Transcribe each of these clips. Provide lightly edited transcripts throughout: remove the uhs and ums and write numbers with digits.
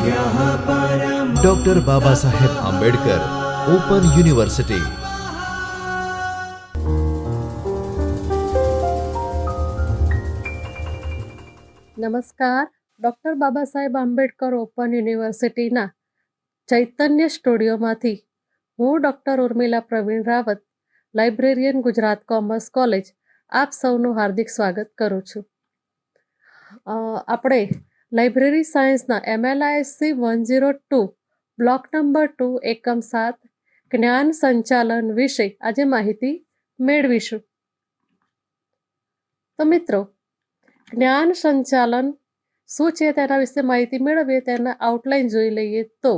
Doctor Baba Saheb Ambedkar open university. નમસ્કાર. Doctor Baba Saheb Ambedkar open યુનિવર્સિટીના ચૈતન્ય સ્ટુડિયોમાંથી હું doctor Urmila Pravin Rawat, librarian, Gujarat commerce college, આપ સૌનું હાર્દિક સ્વાગત કરું છું. આપણે લાઇબ્રેરી સાયન્સના MLISC 102 બ્લોક નંબર 2 એકમ 7 જ્ઞાન સંચાલન વિશે આજે માહિતી મેળવીશું. તો મિત્રો, જ્ઞાન સંચાલન શું છે તેના વિશે માહિતી મેળવીએ. તેના આઉટલાઇન જોઈ લઈએ તો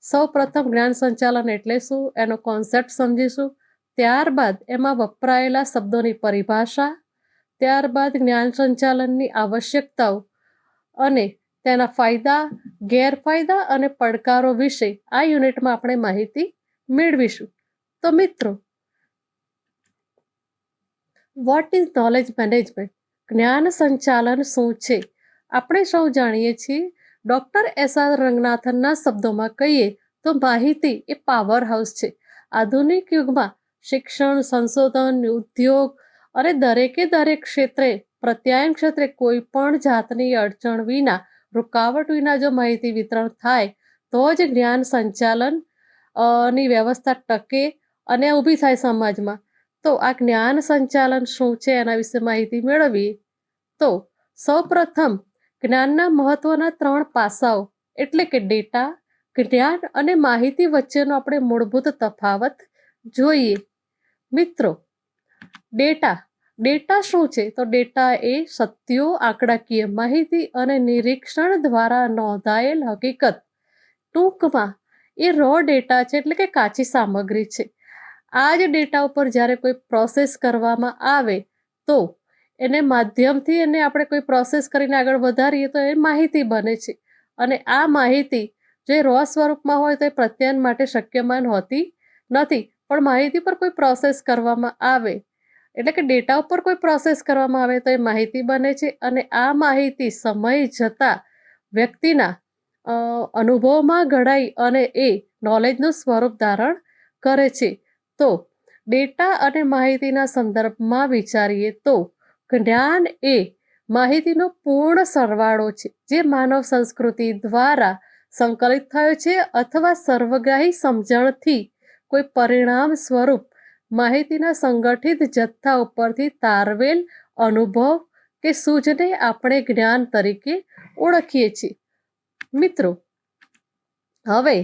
સૌ પ્રથમ જ્ઞાન સંચાલન એટલે શું, એનો કોન્સેપ્ટ સમજીશું. ત્યારબાદ એમાં વપરાયેલા શબ્દોની પરિભાષા, ત્યારબાદ જ્ઞાન સંચાલનની આવશ્યકતાઓ અને તેના ફાયદા, ગેરફાયદા અને પડકારો વિશે આ યુનિટમાં આપણે માહિતી મેળવીશું. તો મિત્રો, વોટ ઇઝ નોલેજ મેનેજમેન્ટ? જ્ઞાન સંચાલન શું છે? આપણે સૌ જાણીએ છીએ. ડૉક્ટર SR રંગનાથનના શબ્દોમાં કહીએ તો માહિતી એ પાવર હાઉસ છે. આધુનિક યુગમાં શિક્ષણ, સંશોધન, ઉદ્યોગ અને દરેકે દરેક ક્ષેત્રે, પ્રત્યાયન ક્ષેત્રે કોઈ પણ જાતની અડચણ વિના, રૂકાવટ વિના જો માહિતી વિતરણ થાય તો જ જ્ઞાન સંચાલન ની વ્યવસ્થા ટકે અને ઊભી થાય સમાજમાં. તો આ જ્ઞાન સંચાલન શું છે એના વિશે માહિતી મેળવીએ તો સૌ પ્રથમ જ્ઞાનના મહત્વના 3 પાસાઓ એટલે કે ડેટા, જ્ઞાન અને માહિતી વચ્ચેનો આપણે મૂળભૂત તફાવત જોઈએ. મિત્રો, ડેટા શું છે? તો ડેટા એ સત્યો, આંકડાકીય માહિતી અને નિરીક્ષણ દ્વારા નોંધાયેલ હકીકત, ટૂંકમાં એ રો ડેટા છે, એટલે કે કાચી સામગ્રી છે. આ જ ડેટા ઉપર જ્યારે કોઈ પ્રોસેસ કરવામાં આવે તો એને માધ્યમથી એને આપણે કોઈ પ્રોસેસ કરીને આગળ વધારીએ તો એ માહિતી બને છે. અને આ માહિતી જે રો સ્વરૂપમાં હોય તો એ પ્રત્યાયન માટે શક્યમાન હોતી નથી. પણ માહિતી પર કોઈ પ્રોસેસ કરવામાં આવે એટલે કે ડેટા ઉપર કોઈ પ્રોસેસ કરવામાં આવે તો એ માહિતી બને છે. અને આ માહિતી સમય જતાં વ્યક્તિના અનુભવમાં ઘડાઈ અને એ નોલેજનું સ્વરૂપ ધારણ કરે છે. તો ડેટા અને માહિતીના સંદર્ભમાં વિચારીએ તો જ્ઞાન એ માહિતીનો પૂર્ણ સરવાળો છે જે માનવ સંસ્કૃતિ દ્વારા સંકલિત થયો છે અથવા સર્વગ્રાહી સમજણથી કોઈ પરિણામ સ્વરૂપ માહિતીના સંગઠિત જથ્થા ઉપરથી તારવેલ અનુભવ કે સૂઝને આપણે જ્ઞાન તરીકે ઓળખીએ છીએ. મિત્રો, હવે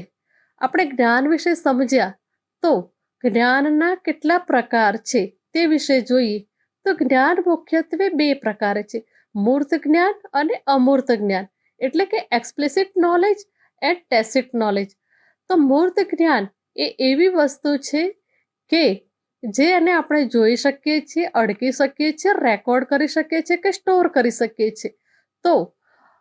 આપણે જ્ઞાન વિશે સમજ્યા તો જ્ઞાનના કેટલા પ્રકાર છે તે વિશે જોઈએ. તો જ્ઞાન મુખ્યત્વે 2 પ્રકારે છે: મૂર્ત જ્ઞાન અને અમૂર્ત જ્ઞાન, એટલે કે એક્સપ્લિસિટ નોલેજ એન્ડ ટેસિટ નોલેજ. તો મૂર્ત જ્ઞાન એ એવી વસ્તુ છે કે જેને આપણે જોઈ શકીએ છીએ, અડકી શકીએ છીએ, રેકોર્ડ કરી શકીએ છીએ કે સ્ટોર કરી શકીએ છીએ. તો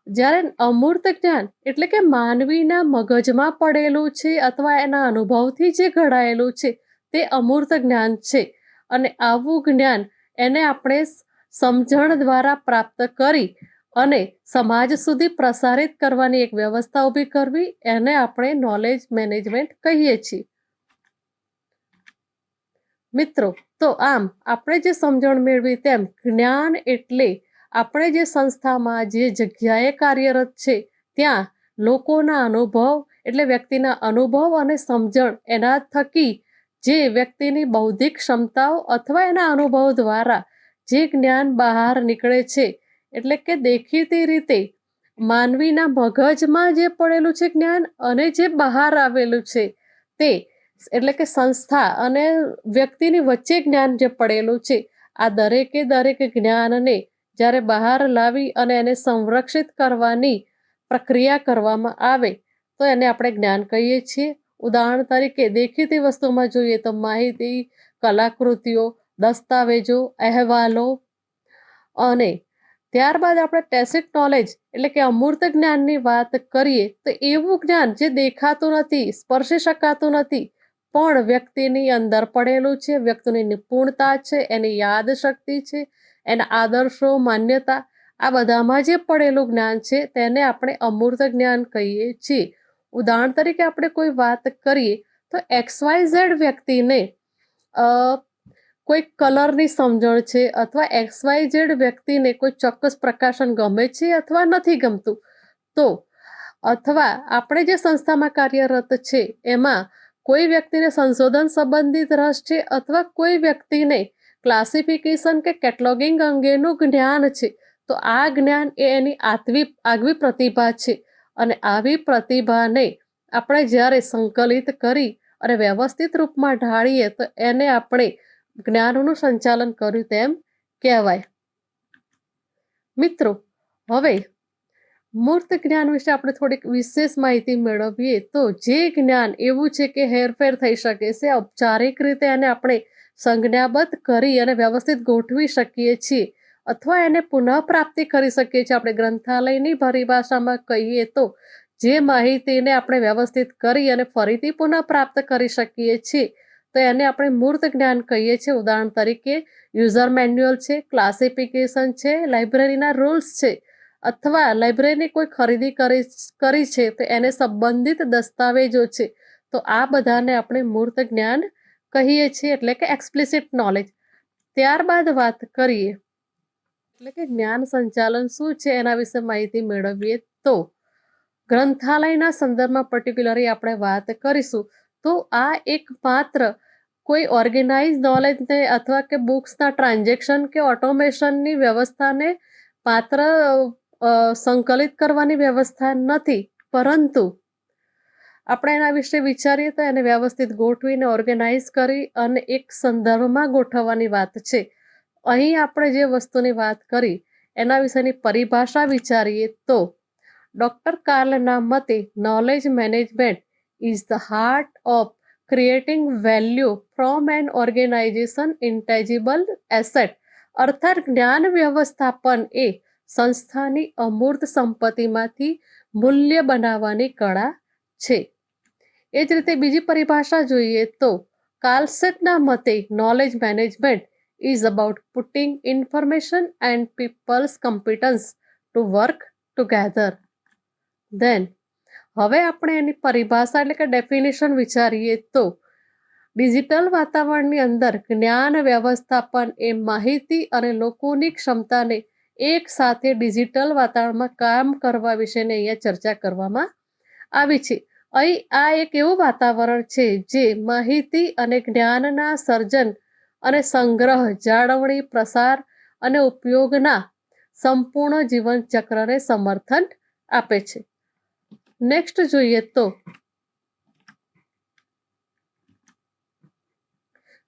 જ્યારે અમૂર્ત જ્ઞાન એટલે કે માનવીના મગજમાં પડેલું છે અથવા એના અનુભવથી જે ઘડાયેલું છે તે અમૂર્ત જ્ઞાન છે. અને આવું જ્ઞાન એને આપણે સમજણ દ્વારા પ્રાપ્ત કરી અને સમાજ સુધી પ્રસારિત કરવાની એક વ્યવસ્થા ઊભી કરવી, એને આપણે નોલેજ મેનેજમેન્ટ કહીએ છીએ. મિત્રો, તો આમ આપણે જે સમજણ મેળવી તેમ જ્ઞાન એટલે આપણે જે સંસ્થામાં, જે જગ્યાએ કાર્યરત છે ત્યાં લોકોના અનુભવ એટલે વ્યક્તિના અનુભવ અને સમજણ, એના થકી જે વ્યક્તિની બૌદ્ધિક ક્ષમતાઓ અથવા એના અનુભવ દ્વારા જે જ્ઞાન બહાર નીકળે છે, એટલે કે દેખીતી રીતે માનવીના મગજમાં જે પડેલું છે જ્ઞાન અને જે બહાર આવેલું છે તે, એટલે કે સંસ્થા અને વ્યક્તિની વચ્ચે જ્ઞાન જે પડેલું છે, આ દરેકે દરેક જ્ઞાનને જ્યારે બહાર લાવી અને એને સંરક્ષિત કરવાની પ્રક્રિયા કરવામાં આવે તો એને આપણે જ્ઞાન કહીએ છીએ. ઉદાહરણ તરીકે દેખીતી વસ્તુમાં જોઈએ તો માહિતી, કલાકૃતિઓ, દસ્તાવેજો, અહેવાલો. અને ત્યારબાદ આપણે ટેસિટ નોલેજ એટલે કે અમૂર્ત જ્ઞાનની વાત કરીએ તો એવું જ્ઞાન જે દેખાતું નથી, સ્પર્શી શકાતું નથી, પણ વ્યક્તિની અંદર પડેલું છે, વ્યક્તિની નિપુણતા છે, એની યાદ શક્તિ છે, એના આદર્શો, માન્યતા, આ બધામાં જે પડેલું જ્ઞાન છે તેને આપણે અમૂર્ત જ્ઞાન કહીએ છીએ. ઉદાહરણ તરીકે આપણે કોઈ વાત કરીએ તો XYZ વ્યક્તિને કોઈ કલરની સમજણ છે અથવા XYZ વ્યક્તિને કોઈ ચોક્કસ પ્રકાશન ગમે છે અથવા નથી ગમતું, તો અથવા આપણે જે સંસ્થામાં કાર્યરત છે એમાં કોઈ વ્યક્તિને સંશોધન સંબંધિત રસ છે અથવા કોઈ વ્યક્તિને ક્લાસિફિકેશન કે કેટલોગિંગ અંગેનું જ્ઞાન છે, તો આ જ્ઞાન એ એની આગવી પ્રતિભા છે અને આવી પ્રતિભાને આપણે જ્યારે સંકલિત કરી અને વ્યવસ્થિત રૂપમાં ઢાળીએ તો એને આપણે જ્ઞાનનું સંચાલન કર્યું તેમ કહેવાય. મિત્રો, હવે મૂર્ત જ્ઞાન વિશે આપણે થોડીક વિશેષ માહિતી મેળવીએ તો જે જ્ઞાન એવું છે કે હેરફેર થઈ શકે છે, ઔપચારિક રીતે એને આપણે સંજ્ઞાબદ્ધ કરી અને વ્યવસ્થિત ગોઠવી શકીએ છીએ અથવા એને પુનઃપ્રાપ્તિ કરી શકીએ છીએ. આપણે ગ્રંથાલયની પરિભાષામાં કહીએ તો જે માહિતીને આપણે વ્યવસ્થિત કરી અને ફરીથી પુનઃપ્રાપ્ત કરી શકીએ છીએ તો એને આપણે મૂર્ત જ્ઞાન કહીએ છીએ. ઉદાહરણ તરીકે યુઝર મેન્યુઅલ છે, ક્લાસિફિકેશન છે, લાઇબ્રેરીના રૂલ્સ છે અથવા લાઇબ્રેરીની કોઈ ખરીદી કરી છે તો એને સંબંધિત દસ્તાવેજો છે, તો આ બધાને આપણે મૂર્ત જ્ઞાન કહીએ છીએ, એટલે કે એક્સપ્લિસિટ નોલેજ. ત્યારબાદ વાત કરીએ એટલે કે જ્ઞાન સંચાલન શું છે એના વિશે માહિતી મેળવીએ તો ગ્રંથાલયના સંદર્ભમાં પર્ટિક્યુલરલી આપણે વાત કરીશું. તો આ એક માત્ર કોઈ ઓર્ગેનાઇઝ નોલેજને અથવા કે બુક્સના ટ્રાન્ઝેક્શન કે ઓટોમેશનની વ્યવસ્થાને માત્ર સંકલિત કરવાની વ્યવસ્થા નથી, પરંતુ આપણે એના વિશે વિચારીએ તો એને વ્યવસ્થિત ગોઠવીને ઓર્ગેનાઇઝ કરી અને એક સંદર્ભમાં ગોઠવવાની વાત છે. અહીં આપણે જે વસ્તુની વાત કરી એના વિશેની પરિભાષા વિચારીએ તો ડૉક્ટર કાર્લના મતે knowledge management is the heart of creating value from an organisation intangible asset, અર્થાત જ્ઞાન વ્યવસ્થાપન એ સંસ્થાની અમૂર્ત સંપત્તિમાંથી મૂલ્ય બનાવવાની કળા છે. એ જ રીતે બીજી પરિભાષા જોઈએ તો કાર્લસેટના મતે knowledge management is about putting information and peoples competence to work together. Then હવે આપણે એની પરિભાષા એટલે કે ડેફિનેશન વિચારીએ તો ડિજિટલ વાતાવરણની અંદર જ્ઞાન વ્યવસ્થાપન એ માહિતી અને લોકોની ક્ષમતાને એક સાથે ડિજિટલ વાતાવરણમાં કામ કરવા વિશેની અહીંયા ચર્ચા કરવામાં આવી છે. અહીં આ એક એવું વાતાવરણ છે જે માહિતી અને જ્ઞાનના સર્જન અને સંગ્રહ, જાળવણી, પ્રસાર અને ઉપયોગના સંપૂર્ણ જીવનચક્રને સમર્થન આપે છે. નેક્સ્ટ જોઈએ તો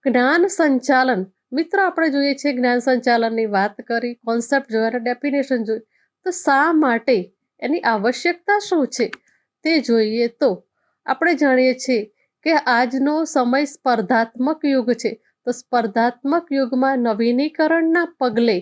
જ્ઞાન સંચાલન. મિત્રો, આપણે જોઈએ છીએ જ્ઞાન સંચાલનની વાત કરી, કોન્સેપ્ટ જોયા અને ડેફિનેશન જોઈ, તો શા માટે એની આવશ્યકતા શું છે તે જોઈએ તો આપણે જાણીએ છીએ કે આજનો સમય સ્પર્ધાત્મક યુગ છે. તો સ્પર્ધાત્મક યુગમાં નવીનીકરણના પગલે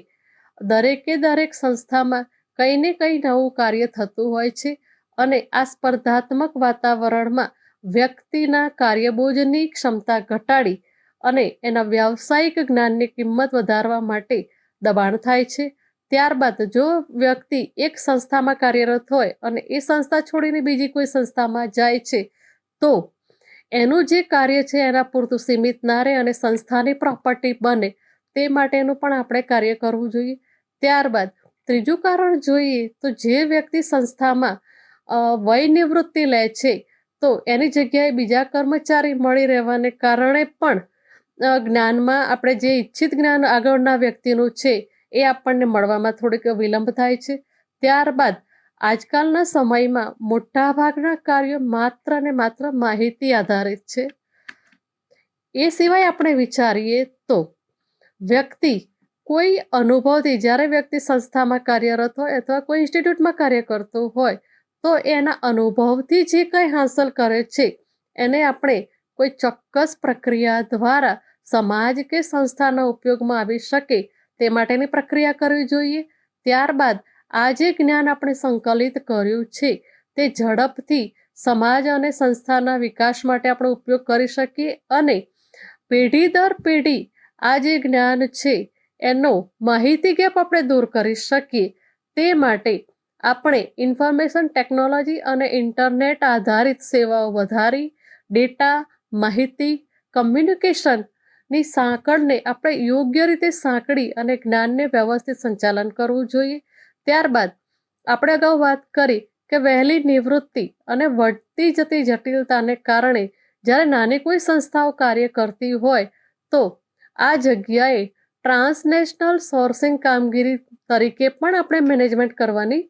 દરેક સંસ્થામાં કંઈ ને કંઈ નવું કાર્ય થતું હોય છે અને આ સ્પર્ધાત્મક વાતાવરણમાં વ્યક્તિના કાર્યબોજની ક્ષમતા ઘટાડી અને એના વ્યાવસાયિક જ્ઞાનની કિંમત વધારવા માટે દબાણ થાય છે. ત્યારબાદ જો વ્યક્તિ એક સંસ્થામાં કાર્યરત હોય અને એ સંસ્થા છોડીને બીજી કોઈ સંસ્થામાં જાય છે તો એનું જે કાર્ય છે એના પૂરતું સીમિત ના રહે અને સંસ્થાની પ્રોપર્ટી બને, તે માટેનું પણ આપણે કાર્ય કરવું જોઈએ. ત્યારબાદ ત્રીજું કારણ જોઈએ તો જે વ્યક્તિ સંસ્થામાં વય નિવૃત્તિ લે છે તો એની જગ્યાએ બીજા કર્મચારી મળી રહેવાને કારણે પણ જ્ઞાનમાં આપણે જે ઈચ્છિત જ્ઞાન આગળના વ્યક્તિનું છે એ આપણને મળવામાં થોડીક વિલંબ થાય છે. ત્યારબાદ આજકાલના સમયમાં મોટાભાગના કાર્યો માત્ર ને માત્ર માહિતી આધારિત છે. એ સિવાય આપણે વિચારીએ તો વ્યક્તિ કોઈ અનુભવથી, જ્યારે વ્યક્તિ સંસ્થામાં કાર્યરત હોય અથવા કોઈ ઇન્સ્ટિટ્યૂટમાં કાર્ય કરતો હોય તો એના અનુભવથી જે કંઈ હાંસલ કરે છે એને આપણે કોઈ ચોક્કસ પ્રક્રિયા દ્વારા સમાજ કે સંસ્થાના ઉપયોગમાં આવી શકે તે માટેની પ્રક્રિયા કરવી જોઈએ. ત્યારબાદ આ જે જ્ઞાન આપણે સંકલિત કર્યું છે તે ઝડપથી સમાજ અને સંસ્થાના વિકાસ માટે આપણે ઉપયોગ કરી શકીએ અને પેઢી દર પેઢી આ જે જ્ઞાન છે એનો માહિતી ગેપ આપણે દૂર કરી શકીએ. તે માટે આપણે ઇન્ફોર્મેશન ટેકનોલોજી અને ઇન્ટરનેટ આધારિત સેવાઓ વધારી ડેટા, માહિતી, કમ્યુનિકેશનની સાંકળને આપણે યોગ્ય રીતે સાંકળી અને જ્ઞાનને વ્યવસ્થિત સંચાલન કરવું જોઈએ. ત્યારબાદ આપણે અગાઉ વાત કરી કે વહેલી નિવૃત્તિ અને વધતી જતી જટિલતાને કારણે જ્યારે નાની કોઈ સંસ્થાઓ કાર્ય કરતી હોય તો આ જગ્યાએ ટ્રાન્સનેશનલ સોર્સિંગ કામગીરી તરીકે પણ આપણે મેનેજમેન્ટ કરવાની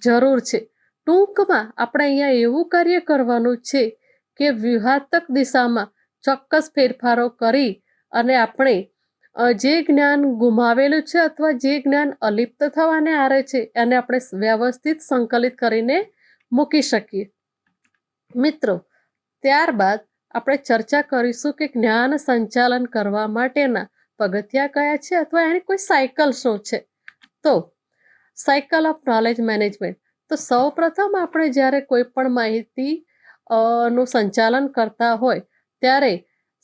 જરૂર છે. ટૂંકમાં આપણે અહીંયા એવું કાર્ય કરવાનું છે કે વ્યૂહાત્મક દિશામાં ચોક્કસ ફેરફારો કરી અને આપણે જે જ્ઞાન ગુમાવેલું છે અથવા જે જ્ઞાન અલિપ્ત થવાને આરે છે એને આપણે વ્યવસ્થિત સંકલિત કરીને મૂકી શકીએ. મિત્રો, ત્યારબાદ આપણે ચર્ચા કરીશું કે જ્ઞાન સંચાલન કરવા માટેના પગથિયા કયા છે અથવા એની કોઈ સાયકલ શું છે. તો સાયકલ ઓફ નોલેજ મેનેજમેન્ટ. તો સૌ પ્રથમ આપણે જ્યારે કોઈ પણ માહિતી નું સંચાલન કરતા હોય ત્યારે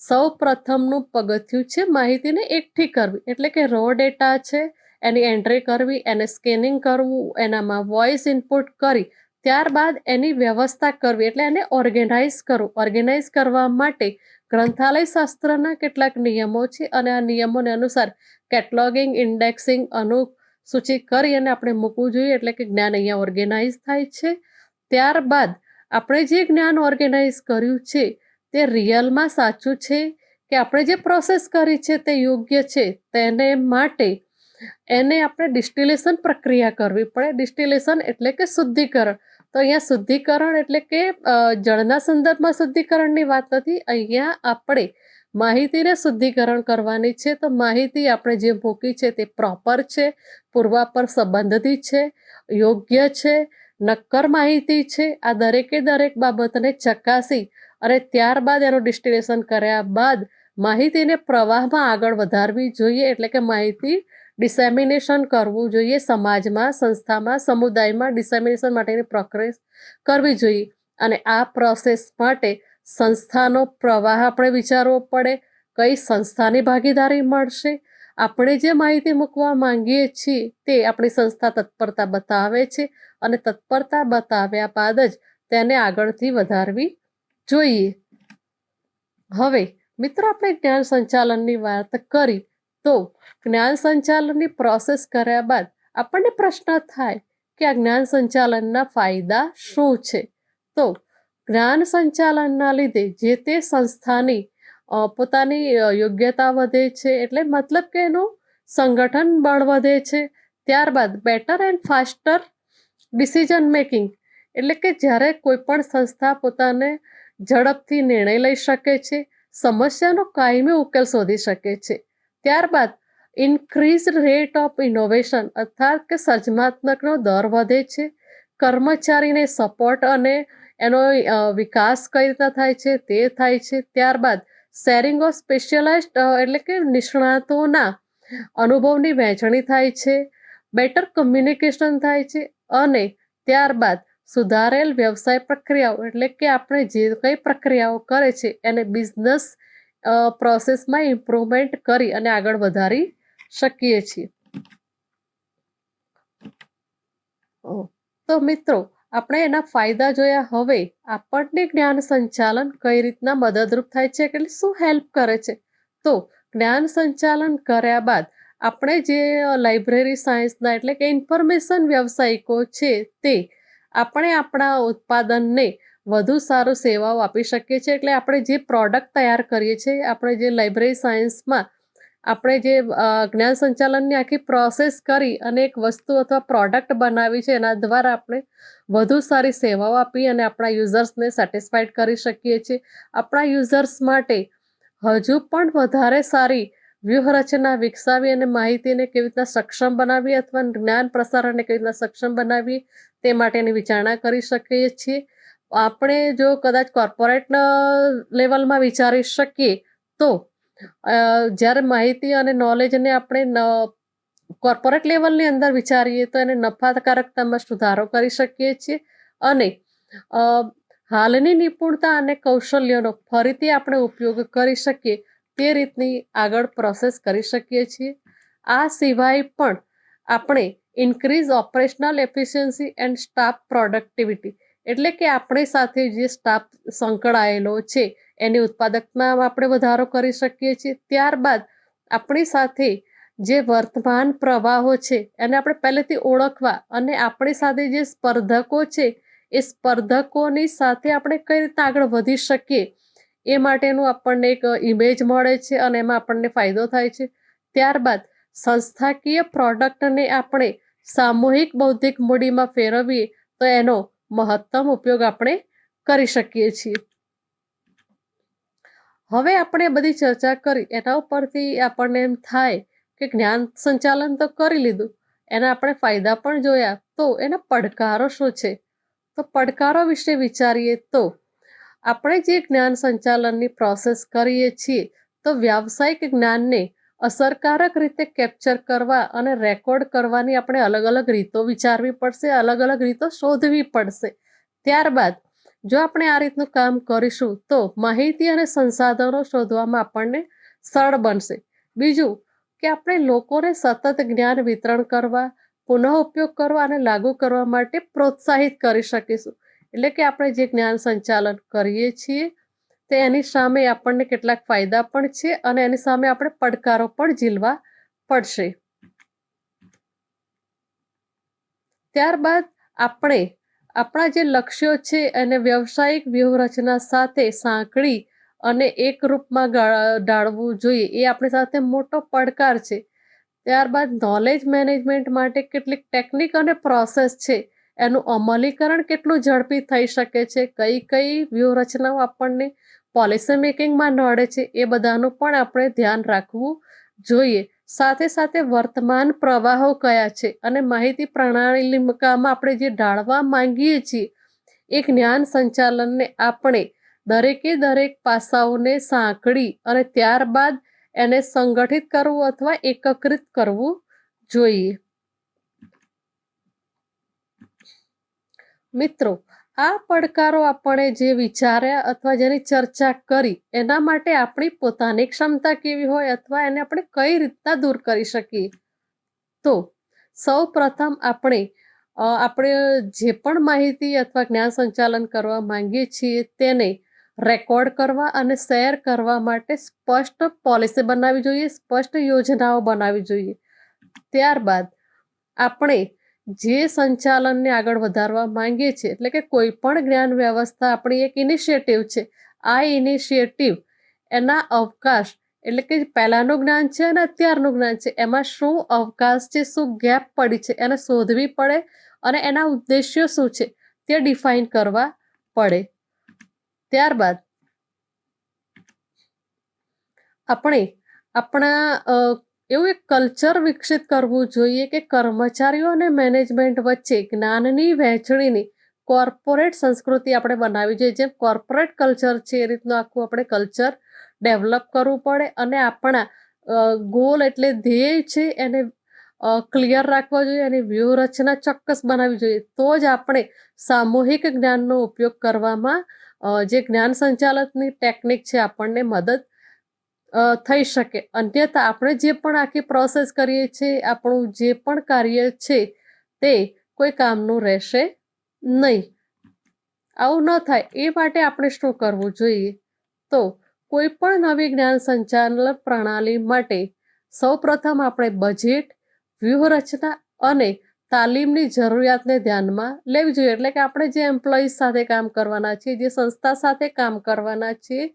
સૌ પ્રથમનું પગથિયું છે માહિતીને એકઠી કરવી, એટલે કે રો ડેટા છે એની એન્ટ્રી કરવી, એને સ્કેનિંગ કરવું, એનામાં વોઇસ ઇનપુટ કરી ત્યારબાદ એની વ્યવસ્થા કરવી, એટલે એને ઓર્ગેનાઇઝ કરવું. ઓર્ગેનાઇઝ કરવા માટે ગ્રંથાલય શાસ્ત્રના કેટલાક નિયમો છે અને આ નિયમોને અનુસાર કેટલોગિંગ, ઇન્ડેક્સિંગ, અનુસૂચિ કરી અને આપણે મૂકવું જોઈએ, એટલે કે જ્ઞાન અહીંયા ઓર્ગેનાઇઝ થાય છે. ત્યારબાદ આપણે જે જ્ઞાન ઓર્ગેનાઇઝ કર્યું છે તે રિયલમાં સાચું છે કે આપણે જે પ્રોસેસ કરી છે તે યોગ્ય છે, તેને માટે એને આપણે ડિસ્ટિલેશન પ્રક્રિયા કરવી પડે. ડિસ્ટિલેશન એટલે કે શુદ્ધિકરણ. તો અહીંયા શુદ્ધિકરણ એટલે કે જળના સંદર્ભમાં શુદ્ધિકરણની વાત નથી, અહીંયા આપણે માહિતીને શુદ્ધિકરણ કરવાની છે. તો માહિતી આપણે જે મૂકી છે તે પ્રોપર છે, પૂર્વાપર સંબંધિત છે, યોગ્ય છે, નક્કર માહિતી છે. આ દરેકે દરેક બાબતને ચકાસી અને ત્યારબાદ એનું ડિસ્ટિલેશન કર્યા બાદ માહિતીને પ્રવાહમાં આગળ વધારવી જોઈએ, એટલે કે માહિતી ડિસેમિનેશન કરવું જોઈએ. સમાજમાં, સંસ્થામાં, સમુદાયમાં ડિસેમિનેશન માટેની પ્રક્રિયા કરવી જોઈએ. અને આ પ્રોસેસ માટે સંસ્થાનો પ્રવાહ આપણે વિચારવો પડે. કઈ સંસ્થાની ભાગીદારી મળશે, આપણે જે માહિતી મૂકવા માંગીએ છીએ તે આપણી સંસ્થા તત્પરતા બતાવે છે અને તત્પરતા બતાવ્યા બાદ જ તેને આગળથી વધારવી જોઈએ. હવે મિત્રો, આપણે જ્ઞાન સંચાલનની વાત કરી તો જ્ઞાન સંચાલનની પ્રોસેસ કર્યા બાદ આપણને પ્રશ્ન થાય કે આ જ્ઞાન સંચાલનના ફાયદા શું છે. તો જ્ઞાન સંચાલનના લીધે જે તે સંસ્થાની પોતાની યોગ્યતા વધે છે, એટલે મતલબ કે એનું સંગઠન બળ વધે છે. ત્યારબાદ better and faster decision making, એટલે કે જ્યારે કોઈ પણ સંસ્થા પોતાને ઝડપથી નિર્ણય લઈ શકે છે, સમસ્યાનો કાયમી ઉકેલ શોધી શકે છે. ત્યારબાદ ઇન્ક્રીઝ રેટ ઓફ ઇનોવેશન, અર્થાત કે સર્જનાત્મકનો દર વધે છે. કર્મચારીને સપોર્ટ અને એનો વિકાસ કઈ રીતના થાય છે તે થાય છે. ત્યારબાદ શેરિંગ ઓફ સ્પેશિયલાઇઝ્ડ એટલે કે નિષ્ણાતોના અનુભવની વહેંચણી થાય છે. બેટર કમ્યુનિકેશન થાય છે અને ત્યારબાદ સુધારેલ વ્યવસાય પ્રક્રિયાઓ, એટલે કે આપણે જે કઈ પ્રક્રિયાઓ કરે છે એને બિઝનેસ પ્રોસેસમાં ઇમ્પ્રુવમેન્ટ કરી અને આગળ વધારી શકીએ છીએ. તો મિત્રો, આપણે એના ફાયદા જોયા. હવે આપણને જ્ઞાન સંચાલન કઈ રીતના મદદરૂપ થાય છે, એટલે શું હેલ્પ કરે છે. તો જ્ઞાન સંચાલન કર્યા બાદ આપણે જે લાઇબ્રેરી સાયન્સના એટલે કે ઇન્ફોર્મેશન વ્યવસાયિકો છે તે આપણે આપણા ઉત્પાદનને વધુ સારું સેવાઓ આપી શકીએ છીએ. એટલે આપણે જે પ્રોડક્ટ તૈયાર કરીએ છીએ, આપણે જે લાઇબ્રેરી સાયન્સમાં આપણે જે જ્ઞાન સંચાલનની આખી પ્રોસેસ કરી અને એક વસ્તુ અથવા પ્રોડક્ટ બનાવી છે, એના દ્વારા આપણે વધુ સારી સેવાઓ આપી અને આપણા યુઝર્સને સેટિસ્ફાઈડ કરી શકીએ છીએ. આપણા યુઝર્સ માટે હજુ પણ વધારે સારી વ્યૂહરચના વિકસાવી અને માહિતીને કેવી રીતના સક્ષમ બનાવી અથવા જ્ઞાન પ્રસારણને કેવી રીતના સક્ષમ બનાવી તે માટેની વિચારણા કરી શકીએ છીએ. આપણે જો કદાચ કોર્પોરેટ લેવલમાં વિચારી શકીએ તો જ્યારે માહિતી અને નોલેજને આપણે કોર્પોરેટ લેવલની અંદર વિચારીએ તો એને નફાકારકતામાં સુધારો કરી શકીએ છીએ અને હાલની નિપુણતા અને કૌશલ્યોનો ફરીથી આપણે ઉપયોગ કરી શકીએ તે રીતની આગળ પ્રોસેસ કરી શકીએ છીએ. આ સિવાય પણ આપણે increase operational efficiency and staff productivity, એટલે કે આપણી સાથે જે સ્ટાફ સંકળાયેલો છે એની ઉત્પાદકતામાં આપણે વધારો કરી શકીએ છીએ. ત્યારબાદ આપણી સાથે જે વર્તમાન પ્રવાહો છે એને આપણે પહેલેથી ઓળખવા અને આપણી સાથે જે સ્પર્ધકો છે એ સ્પર્ધકોની સાથે આપણે કઈ રીતે આગળ વધી શકીએ એ માટેનું આપણને એક ઇમેજ મળે છે અને એમાં આપણને ફાયદો થાય છે. ત્યારબાદ સંસ્થાકીય પ્રોડક્ટને આપણે સામૂહિક બૌદ્ધિક મૂડીમાં ફેરવીએ તો એનો મહત્તમ ઉપયોગ આપણે કરી શકીએ છીએ. હવે આપણે બધી ચર્ચા કરી એના ઉપરથી આપણને એમ થાય કે જ્ઞાન સંચાલન તો કરી લીધું, એના આપણે ફાયદા પણ જોયા, તો એના પડકારો શું છે? તો પડકારો વિશે વિચારીએ તો આપણે જે જ્ઞાન સંચાલનની પ્રોસેસ કરીએ છીએ તો વ્યાવસાયિક જ્ઞાનને અસરકારક રીતે કેપ્ચર કરવા અને રેકોર્ડ કરવાની આપણે અલગ અલગ રીતો વિચારવી પડશે, અલગ અલગ રીતો શોધવી પડશે. ત્યારબાદ જો આપણે આ રીતનું કામ કરીશું તો માહિતી અને સંસાધનો શોધવામાં આપણને સરળ બનશે. બીજું કે આપણે લોકોને સતત જ્ઞાન વિતરણ કરવા, પુનઃ ઉપયોગ કરવા અને લાગુ કરવા માટે પ્રોત્સાહિત કરી શકીશું. એટલે કે આપણે જે જ્ઞાન સંચાલન કરીએ છીએ તે એની સામે આપણને કેટલાક ફાયદા પણ છે અને એની સામે આપણે પડકારો પણ ઝીલવા પડશે. ત્યારબાદ આપણે આપણા જે લક્ષ્યો છે એને વ્યવસાયિક વ્યૂહરચના સાથે સાંકળી અને એક રૂપમાં ઢાળવું જોઈએ, એ આપણી સાથે મોટો પડકાર છે. ત્યારબાદ નોલેજ મેનેજમેન્ટ માટે કેટલીક ટેકનિક અને પ્રોસેસ છે એનું અમલીકરણ કેટલું ઝડપી થઈ શકે છે, કઈ કઈ વ્યૂહરચનાઓ આપણને પોલિસી મેકિંગમાં નડે છે, એ બધાનું પણ આપણે ધ્યાન રાખવું જોઈએ. સાથે સાથે વર્તમાન પ્રવાહો કયા છે અને માહિતી પ્રણાલીમાં આપણે જે ઢાળવા માંગીએ છીએ એ જ્ઞાન સંચાલનને આપણે દરેકે દરેક પાસાઓને સાંકળી અને ત્યારબાદ એને સંગઠિત કરવું અથવા એકત્રિત કરવું જોઈએ. મિત્રો, આ પડકારો આપણે જે વિચાર્યા અથવા જેની ચર્ચા કરી એના માટે આપણી પોતાની ક્ષમતા કેવી હોય અથવા એને આપણે કઈ રીતના દૂર કરી શકીએ. તો સૌ પ્રથમ આપણે જે પણ માહિતી અથવા જ્ઞાન સંચાલન કરવા માંગીએ છીએ તેને રેકોર્ડ કરવા અને શેર કરવા માટે સ્પષ્ટ પોલિસી બનાવવી જોઈએ, સ્પષ્ટ યોજનાઓ બનાવવી જોઈએ. ત્યારબાદ આપણે જે સંચાલનને આગળ વધારવા માંગીએ છીએ, એટલે કે કોઈ પણ જ્ઞાન વ્યવસ્થા આપણી એક ઇનિશિયેટિવ છે, આ ઇનિશિયેટિવ એના અવકાશ, એટલે કે પહેલાંનું જ્ઞાન છે અને અત્યારનું જ્ઞાન છે, એમાં શું અવકાશ છે, શું ગેપ પડી છે એને શોધવી પડે અને એના ઉદ્દેશ્યો શું છે તે ડિફાઇન કરવા પડે. ત્યારબાદ આપણે આપણા એવું એક કલ્ચર વિકસિત કરવું જોઈએ કે કર્મચારીઓ અને મેનેજમેન્ટ વચ્ચે જ્ઞાનની વહેંચણીની કોર્પોરેટ સંસ્કૃતિ આપણે બનાવવી જોઈએ. જેમ કોર્પોરેટ કલ્ચર છે એ રીતનું આખું આપણે કલ્ચર ડેવલપ કરવું પડે અને આપણા ગોલ એટલે ધ્યેય છે એને ક્લિયર રાખવા જોઈએ, એની વ્યૂહરચના ચોક્કસ બનાવવી જોઈએ. તો જ આપણે સામૂહિક જ્ઞાનનો ઉપયોગ કરવામાં જે જ્ઞાન સંચાલનની ટેકનિક છે આપણને મદદ થઈ શકે. અન્યથા આપણે જે પણ આખી પ્રોસેસ કરીએ છીએ, આપણું જે પણ કાર્ય છે તે કોઈ કામનું રહેશે નહીં. આવું ન થાય એ માટે આપણે શું કરવું જોઈએ? તો કોઈ પણ નવી જ્ઞાન સંચાલન પ્રણાલી માટે સૌપ્રથમ આપણે બજેટ, વ્યૂહરચના અને તાલીમની જરૂરિયાતને ધ્યાનમાં લેવી જોઈએ. એટલે કે આપણે જે એમ્પ્લોઈઝ સાથે કામ કરવાના છીએ, જે સંસ્થા સાથે કામ કરવાના છીએ,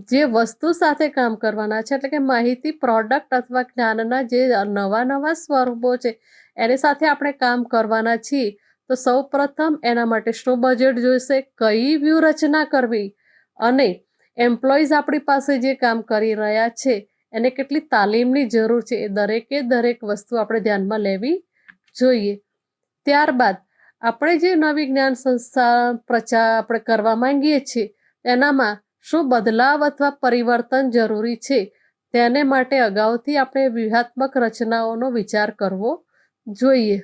જે વસ્તુ સાથે કામ કરવાના છે, એટલે કે માહિતી, પ્રોડક્ટ અથવા જ્ઞાનના જે નવા નવા સ્વરૂપો છે એની સાથે આપણે કામ કરવાના છીએ, તો સૌ પ્રથમ એના માટે શું બજેટ જોઈશે, કઈ વ્યૂહરચના કરવી અને એમ્પ્લોઈઝ આપણી પાસે જે કામ કરી રહ્યા છે એને કેટલી તાલીમની જરૂર છે, એ દરેકે દરેક વસ્તુ આપણે ધ્યાનમાં લેવી જોઈએ. ત્યારબાદ આપણે જે નવી જ્ઞાન સંસ્થા પ્રચાર આપણે કરવા માંગીએ છીએ એનામાં શું બદલાવ અથવા પરિવર્તન જરૂરી છે તેને માટે અગાઉથી આપણે વ્યૂહાત્મક રચનાઓનો વિચાર કરવો જોઈએ.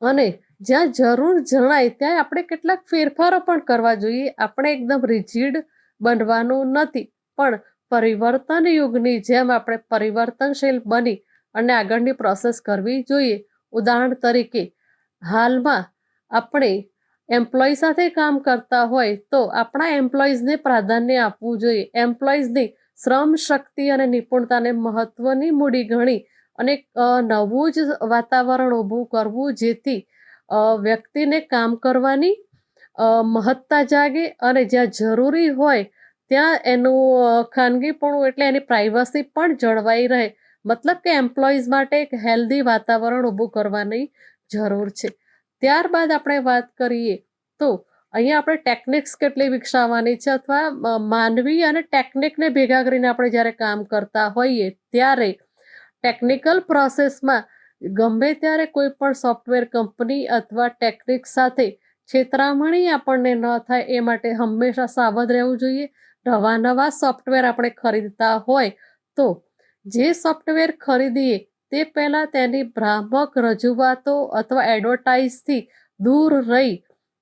અને જ્યાં જરૂર જણાય ત્યાં આપણે કેટલાક ફેરફારો પણ કરવા જોઈએ. આપણે એકદમ રિજિડ બનવાનું નથી, પણ પરિવર્તન યુગની જેમ આપણે પરિવર્તનશીલ બની અને આગળની પ્રોસેસ કરવી જોઈએ. ઉદાહરણ તરીકે હાલમાં આપણે એમ્પ્લોય સાથે કામ કરતા હોય તો આપણા એમ્પ્લોઈઝને પ્રાધાન્ય આપવું જોઈએ. એમ્પ્લોઈઝની શ્રમ શક્તિ અને નિપુણતાને મહત્વની મૂડી ગણી અને નવું જ વાતાવરણ ઊભું કરવું, જેથી વ્યક્તિને કામ કરવાની મહત્તા જાગે અને જ્યાં જરૂરી હોય ત્યાં એનું ખાનગીપણું એટલે એની પ્રાઇવસી પણ જળવાઈ રહે. મતલબ કે એમ્પ્લોઈઝ માટે એક હેલ્ધી વાતાવરણ ઊભું કરવાની જરૂર છે. ત્યારબાદ આપણે વાત કરીએ તો અહીંયા આપણે ટેકનિક્સ કેટલી વિકસાવવાની છે, અથવા માનવી અને ટેકનિકને ભેગા કરીને આપણે જ્યારે કામ કરતા હોઈએ ત્યારે ટેકનિકલ પ્રોસેસમાં ગમે ત્યારે કોઈ પણ સોફ્ટવેર કંપની અથવા ટેકનિક સાથે છેતરામણી આપણને ન થાય એ માટે હંમેશા સાવધ રહેવું જોઈએ. નવા સોફ્ટવેર આપણે ખરીદતા હોય તો જે સોફ્ટવેર ખરીદીએ તે પહેલાં તેની ભ્રામક રજૂઆતો અથવા એડવર્ટાઇઝથી દૂર રહી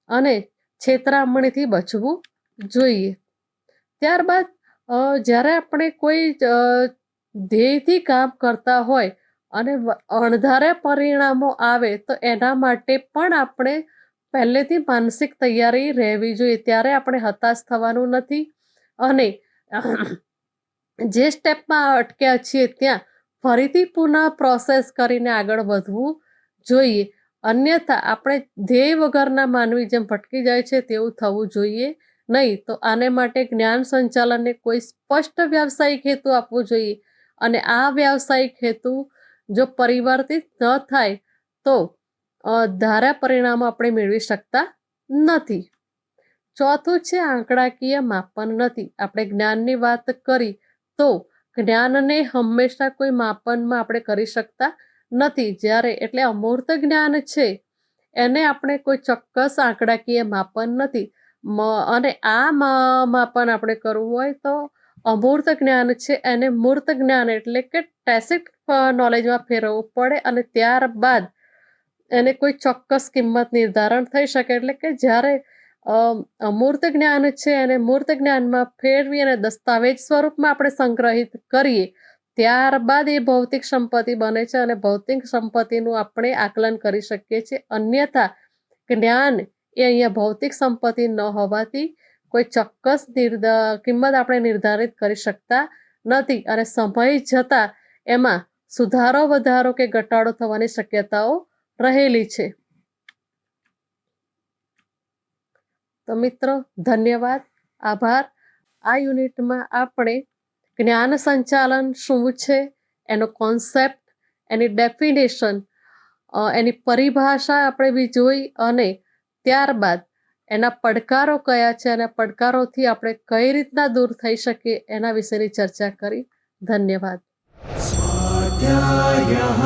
અને છેતરામણીથી બચવું જોઈએ. ત્યારબાદ જ્યારે આપણે કોઈ ધ્યેયથી કામ કરતા હોય અને અણધાર્યા પરિણામો આવે તો એના માટે પણ આપણે પહેલેથી માનસિક તૈયારી રહેવી જોઈએ. ત્યારે આપણે હતાશ થવાનું નથી અને જે સ્ટેપમાં અટક્યા છીએ ત્યાં ફરીથી પુનઃ પ્રોસેસ કરીને આગળ વધવું જોઈએ. અન્યથા આપણે ધ્યેય વગરના માનવી જેમ ભટકી જાય છે તેવું થવું જોઈએ નહીં. તો આને માટે જ્ઞાન સંચાલનને કોઈ સ્પષ્ટ વ્યાવસાયિક હેતુ આપવો જોઈએ અને આ વ્યાવસાયિક હેતુ જો પરિવર્તિત ન થાય તો ધાર્યા પરિણામો આપણે મેળવી શકતા નથી. ચોથું છે આંકડાકીય માપન નથી. આપણે જ્ઞાનની વાત કરી તો જ્ઞાનને હંમેશા કોઈ માપનમાં આપણે કરી શકતા નથી. જ્યારે એટલે અમૂર્ત જ્ઞાન છે એને આપણે કોઈ ચોક્કસ આંકડાકીય માપન નથી અને આ માપન આપણે કરવું હોય તો અમૂર્ત જ્ઞાન છે એને મૂર્ત જ્ઞાન એટલે કે ટેસિટ નોલેજમાં ફેરવવું પડે અને ત્યારબાદ એને કોઈ ચોક્કસ કિંમત નિર્ધારણ થઈ શકે. એટલે કે જ્યારે અમૂર્ત જ્ઞાન છે એને મૂર્ત જ્ઞાનમાં ફેરવી અને દસ્તાવેજ સ્વરૂપમાં આપણે સંગ્રહિત કરીએ ત્યારબાદ એ ભૌતિક સંપત્તિ બને છે અને ભૌતિક સંપત્તિનું આપણે આકલન કરી શકીએ છીએ. અન્યથા જ્ઞાન એ અહીંયા ભૌતિક સંપત્તિ ન હોવાથી કોઈ ચોક્કસ કિંમત આપણે નિર્ધારિત કરી શકતા નથી અને સમય જતાં એમાં સુધારો, વધારો કે ઘટાડો થવાની શક્યતાઓ રહેલી છે. તો મિત્રો ધન્યવાદ, આભાર. આ યુનિટમાં આપણે જ્ઞાન સંચાલન શું છે, એનો કોન્સેપ્ટ, એની ડેફિનેશન, એની પરિભાષા આપણે બી જોઈ અને ત્યારબાદ એના પડકારો કયા છે અને પડકારોથી આપણે કઈ રીતના દૂર થઈ શકીએ એના વિશેની ચર્ચા કરી. ધન્યવાદ. स्वाध्यायः